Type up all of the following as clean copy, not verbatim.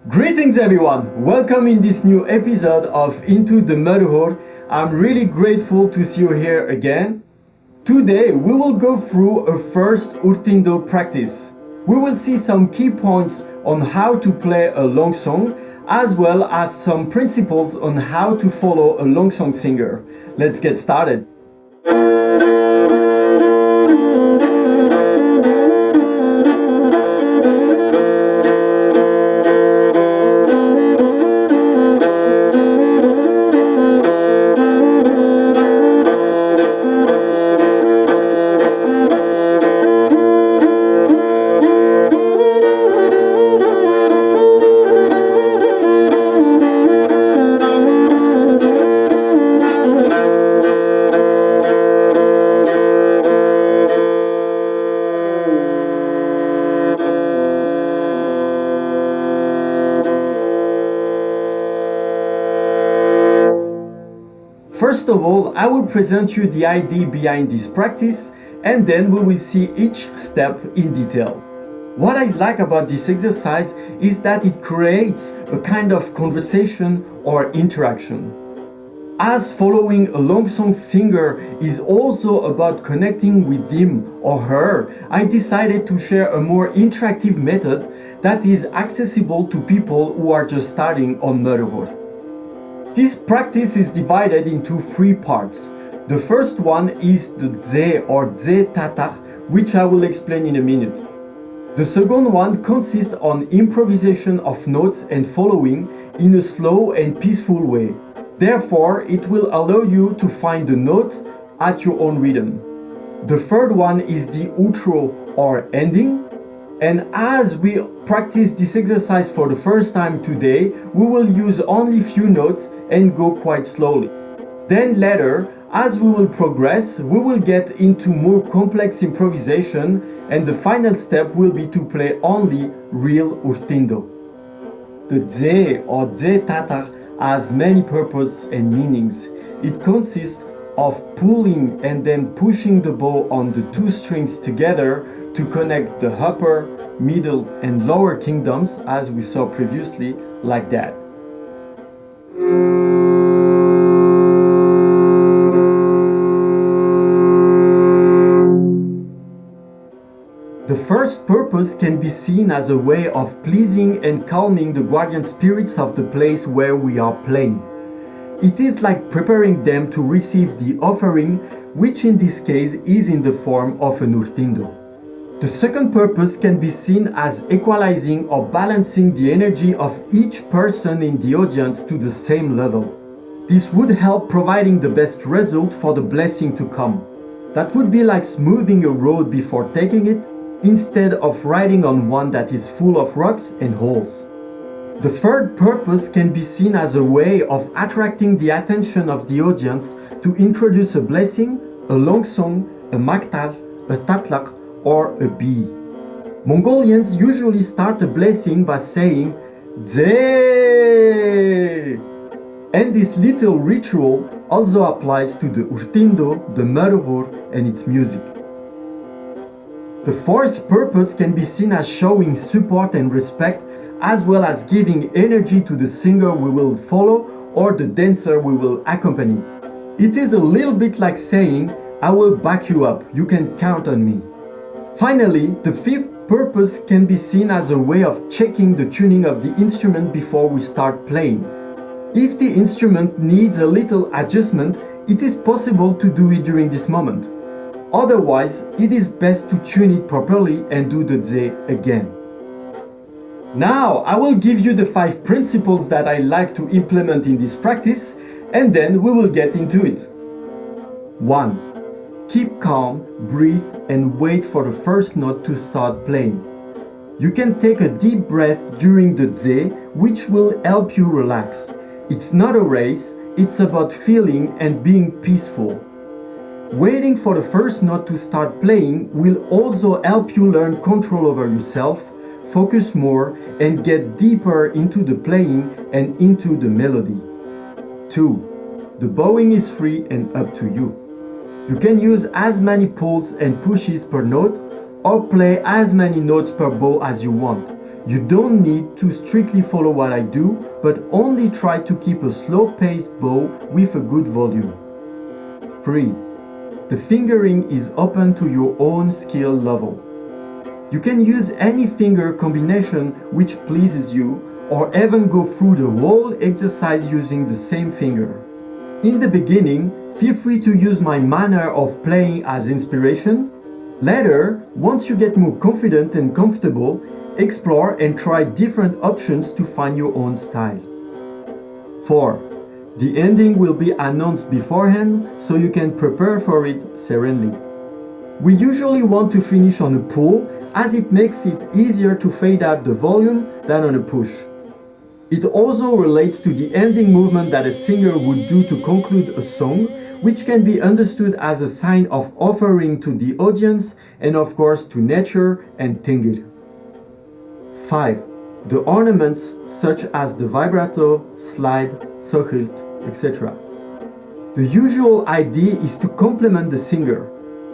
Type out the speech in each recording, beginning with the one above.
Greetings everyone! Welcome in this new episode of Into the Motherhood. I'm really grateful to see you here again. Today we will go through a first Urtindo practice. We will see some key points on how to play a long song, as well as some principles on how to follow a long song singer. Let's get started. First of all, I will present you the idea behind this practice, and then we will see each step in detail. What I like about this exercise is that it creates a kind of conversation or interaction. As following a long song singer is also about connecting with him or her, I decided to share a more interactive method that is accessible to people who are just starting on motherhood. This practice is divided into three parts. The first one is the Dze or Dze Tatar, which I will explain in a minute. The second one consists on improvisation of notes and following in a slow and peaceful way. Therefore, it will allow you to find the note at your own rhythm. The third one is the outro or ending. And as we practice this exercise for the first time today, we will use only few notes and go quite slowly. Then later, as we will progress, we will get into more complex improvisation, and the final step will be to play only real Urtindo. The Dze or Dze Tatar has many purposes and meanings. It consists of pulling and then pushing the bow on the two strings together to connect the upper, middle and lower kingdoms, as we saw previously, like that. The first purpose can be seen as a way of pleasing and calming the guardian spirits of the place where we are playing. It is like preparing them to receive the offering, which in this case is in the form of an Urtindo. The second purpose can be seen as equalizing or balancing the energy of each person in the audience to the same level. This would help providing the best result for the blessing to come. That would be like smoothing a road before taking it, instead of riding on one that is full of rocks and holes. The third purpose can be seen as a way of attracting the attention of the audience to introduce a blessing, a long song, a maktaj, a tatlak, or a bee. Mongolians usually start a blessing by saying Dze! And this little ritual also applies to the Urtindo, the motherhood, and its music. The fourth purpose can be seen as showing support and respect, as well as giving energy to the singer we will follow or the dancer we will accompany. It is a little bit like saying, I will back you up, you can count on me. Finally, the fifth purpose can be seen as a way of checking the tuning of the instrument before we start playing. If the instrument needs a little adjustment, it is possible to do it during this moment. Otherwise, it is best to tune it properly and do the Dze again. Now, I will give you the 5 principles that I like to implement in this practice, and then we will get into it. 1. Keep calm, breathe, and wait for the first note to start playing. You can take a deep breath during the Dze, which will help you relax. It's not a race, it's about feeling and being peaceful. Waiting for the first note to start playing will also help you learn control over yourself, focus more, and get deeper into the playing and into the melody. 2. The bowing is free and up to you. You can use as many pulls and pushes per note, or play as many notes per bow as you want. You don't need to strictly follow what I do, but only try to keep a slow-paced bow with a good volume. 3. The fingering is open to your own skill level. You can use any finger combination which pleases you, or even go through the whole exercise using the same finger. In the beginning, feel free to use my manner of playing as inspiration. Later, once you get more confident and comfortable, explore and try different options to find your own style. 4. The ending will be announced beforehand so you can prepare for it serenely. We usually want to finish on a pull as it makes it easier to fade out the volume than on a push. It also relates to the ending movement that a singer would do to conclude a song, which can be understood as a sign of offering to the audience and of course to nature and Tingir. 5. The ornaments such as the vibrato, slide, zochilt, etc. The usual idea is to complement the singer.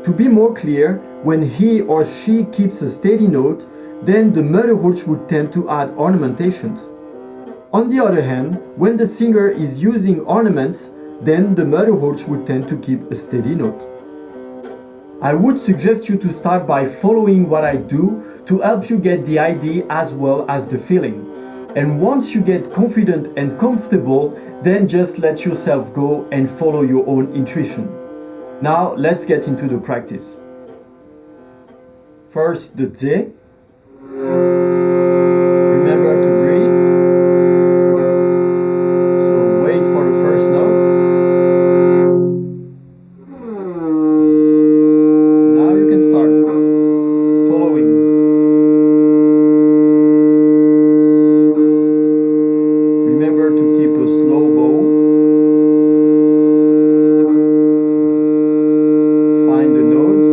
To be more clear, when he or she keeps a steady note, then the Mörderhulch would tend to add ornamentations. On the other hand, when the singer is using ornaments, then the Mörderhulch would tend to keep a steady note. I would suggest you to start by following what I do to help you get the idea as well as the feeling. And once you get confident and comfortable, then just let yourself go and follow your own intuition. Now let's get into the practice. First, the D. Remember to breathe. So wait for the first note. Now you can start following. Remember to keep a slow bow. Find the note.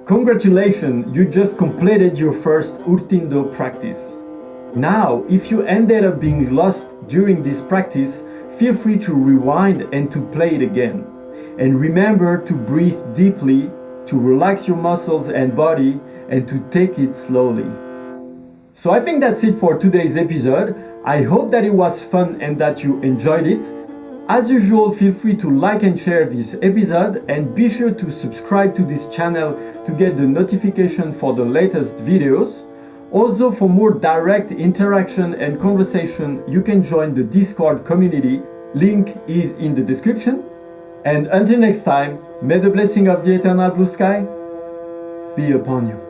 Congratulations, you just completed your first Urtindo practice. Now, if you ended up being lost during this practice, feel free to rewind and to play it again. And remember to breathe deeply, to relax your muscles and body, and to take it slowly. So I think that's it for today's episode. I hope that it was fun and that you enjoyed it. As usual, feel free to like and share this episode, and be sure to subscribe to this channel to get the notification for the latest videos. Also, for more direct interaction and conversation, you can join the Discord community. Link is in the description. And until next time, may the blessing of the eternal blue sky be upon you.